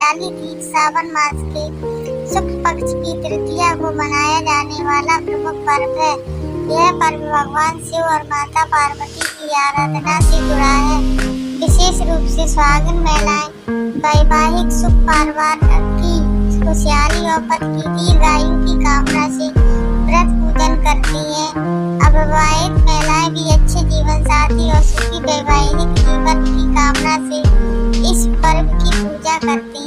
हरियाली तीज सावन मास के शुक्ल पक्ष की तृतीया को मनाया जाने वाला प्रमुख पर्व है। यह पर्व भगवान शिव और माता पार्वती की आराधना से जुड़ा है। विशेष रूप से सुहागिन महिलाएं वैवाहिक सुख परिवार की खुशहाली और पति की दीर्घायु की कामना से व्रत पूजन करती हैं। अविवाहित महिलाएं भी अच्छे जीवन साथी और सुखी वैवाहिक जीवन की कामना से इस पर्व की पूजा करती हैं।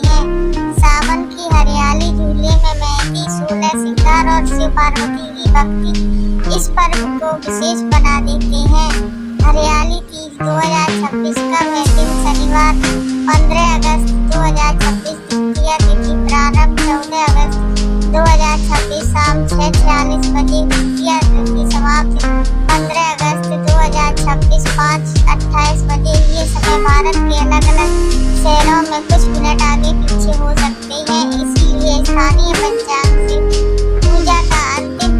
सावन की हरियाली झूले में मेहंदी, सोलह श्रृंगार और शिव पार्वती की भक्ति इस पर्व को विशेष बना देते हैं। हरियाली तीज 2026 का वह दिन शनिवार 15 अगस्त 2026 तृतीया तिथि प्रारंभ 14 अगस्त 2026 शाम 6:46 बजे तृतीया तिथि समाप्त 15 अगस्त 2026 5:28 बजे। ये समय भारत के अलग अलग शहरों में कुछ मिनट आगे पीछे हो सकते हैं, इसीलिए स्थानीय पंचांग से पूजा का अंतिम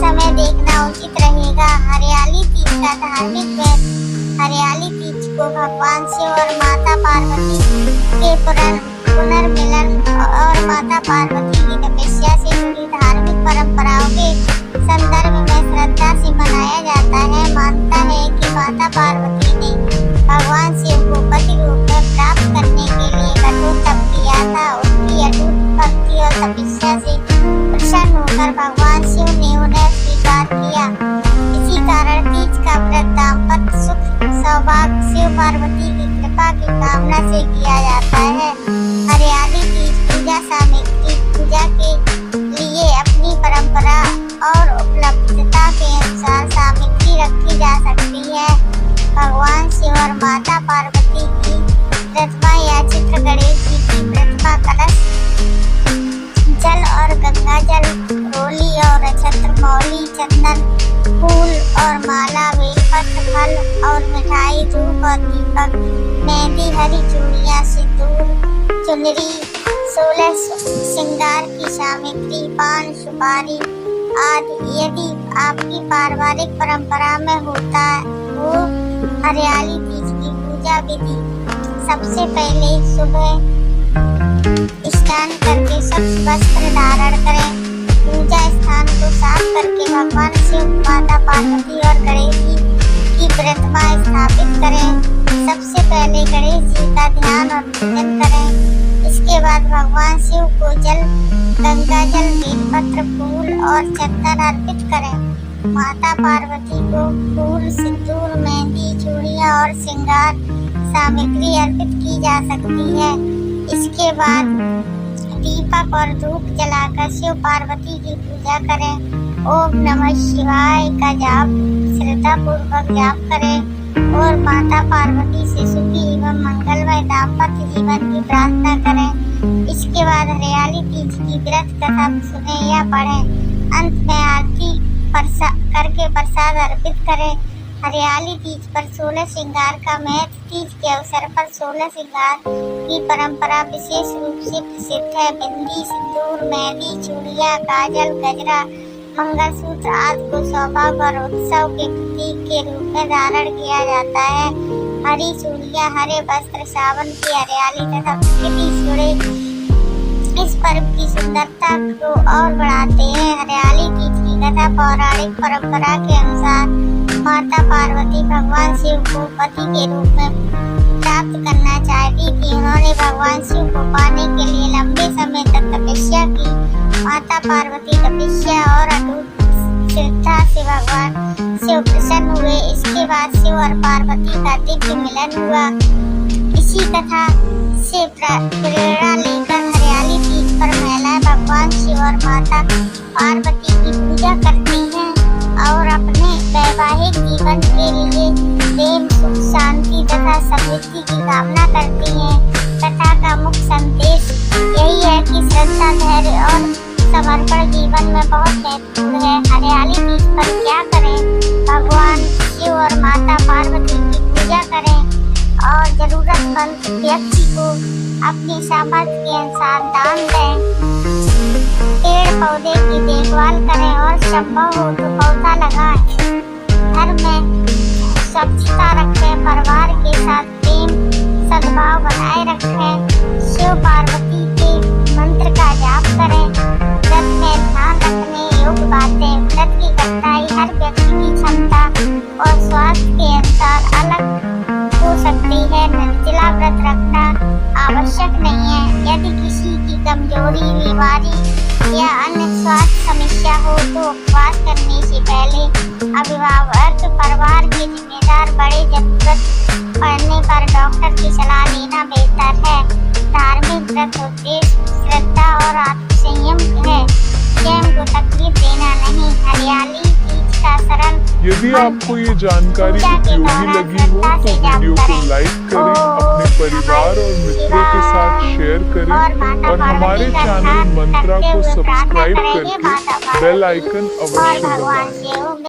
समय देखना उचित रहेगा। हरियाली तीज का धार्मिक महत्व। हरियाली तीज को भगवान शिव और माता पार्वती के पुनर्मिलन और माता पार्वती की तपस्या से जुड़ी धार्मिक परंपराओं के संदर्भ में श्रद्धा से मनाया जाता है। मानता है कि माता पार्वती ने भगवान शिव को पति रूप में प्राप्त करने के लिए कठोर तप किया था। उनकी अटूट भक्ति और तपस्या से प्रसन्न होकर भगवान शिव ने उन्हें स्वीकार किया। इसी कारण तीज का व्रत दाम्पत्य सुख, सौभाग्य, शिव पार्वती की कृपा की कामना से किया जाता है। हरियाली तीज पूजा सामग्री। पूजा के लिए अपनी परंपरा और उपलब्धता के अनुसार सामग्री रखी जा सकती है। भगवान शिव और माता पार्वती की प्रतिमा या चित्र, गणेश जी की प्रतिमा, कलश, जल और गंगा जल, रोली और छत्र, मौली, चंदन, फूल और माला, बेलपत्र, फल और मिठाई, धूप और दीपक, मेहंदी, हरी चूड़ियां, सिंदूर, चुनरी, 16 श्रृंगार की सामग्री, पान, सुपारी आदि। यदि आपकी पारिवारिक परंपरा में होता हो हरियाली तीज की पूजा विधि। सबसे पहले सुबह स्नान करके स्वच्छ वस्त्र धारण करें। पूजा स्थान को साफ करके भगवान शिव, माता पार्वती और गणेश जी की प्रतिमा स्थापित करें। सबसे पहले गणेश जी का ध्यान और पूजन करें। इसके बाद भगवान शिव को जल, गंगा जल, बेलपत्र, फूल और चंदन अर्पित करें। माता पार्वती को फूल, सिंदूर, मेहंदी, चूड़ियां और श्रृंगार सामग्री अर्पित की जा सकती है। इसके बाद दीपक और धूप जलाकर शिव पार्वती की पूजा करें। ओम नमः शिवाय का जाप श्रद्धा पूर्वक जाप करें और माता पार्वती से सुखी एवं मंगलमय दाम्पत्य जीवन की प्रार्थना करें। इसके बाद हरियाली तीज की व्रत कथा सुने या पढ़ें। अंत में आरती करके प्रसाद अर्पित करें। हरियाली तीज पर 16 श्रृंगार का महत्व। तीज के अवसर पर 16 श्रृंगार की परंपरा विशेष रूप से प्रसिद्ध है। बिंदी, सिंदूर, मेहंदी, चूड़ियां, काजल, गजरा, मंगलसूत्र आदि को सौभाग्य और उत्सव के प्रतीक के रूप में धारण किया जाता है। हरी चूड़ियां, हरे वस्त्र सावन की हरियाली तथा प्रकृति से जुड़े इस पर्व की सुंदरता को और बढ़ाते हैं। हरियाली तीज की कथा पौराणिक परंपरा के अनुसार माता पार्वती भगवान शिव को पति के रूप में प्राप्त करना चाहती थी। उन्होंने भगवान शिव को पाने के लिए लंबे समय तक तपस्या की। माता पार्वती तपस्या और अटूट श्रद्धा से भगवान शिव प्रसन्न हुए। इसके बाद शिव और पार्वती का दिव्य मिलन हुआ। इसी कथा से प्रेरणा लेकर हरियाली तीज पर महिलाएं भगवान शिव और माता पार्वती की पूजा करती हैं और अपने वैवाहिक जीवन के लिए प्रेम, सुख, शांति तथा समृद्धि की कामना करती हैं। कथा का मुख्य संदेश यही है कि श्रद्धा, धैर्य और समर्पण जीवन में बहुत महत्वपूर्ण है। हरियाली तीज पर क्या करें? भगवान शिव और माता पार्वती की पूजा करें और जरूरतमंद व्यक्ति को अपनी सामर्थ्य के अनुसार दान दें। पेड़ पौधे की देखभाल करें और संभव हो तो पौधा लगाएं। घर में स्वच्छता रखें। परिवार के साथ प्रेम, सद्भाव बनाए रखें। शिव पार्वती यदि किसी की कमजोरी, बीमारी या अन्य स्वास्थ्य समस्या हो तो उपवास करने से पहले अभिभावक परिवार के जिम्मेदार बड़े जरूरत पड़ने पर डॉक्टर की सलाह लेना बेहतर है। धार्मिक व्रत उद्देश्य श्रद्धा और आत्मसंयम है, स्वयं को तकलीफ देना नहीं। हरियाली बीज का सरल यदि आपको ये जानकारी उपयोगी लगी हो तो वीडियो को लाइक करें, अपने परिवार और मित्रों के साथ शेयर करें और हमारे चैनल मंत्रा को सब्सक्राइब करके बेल आइकन अवश्य दबाएं।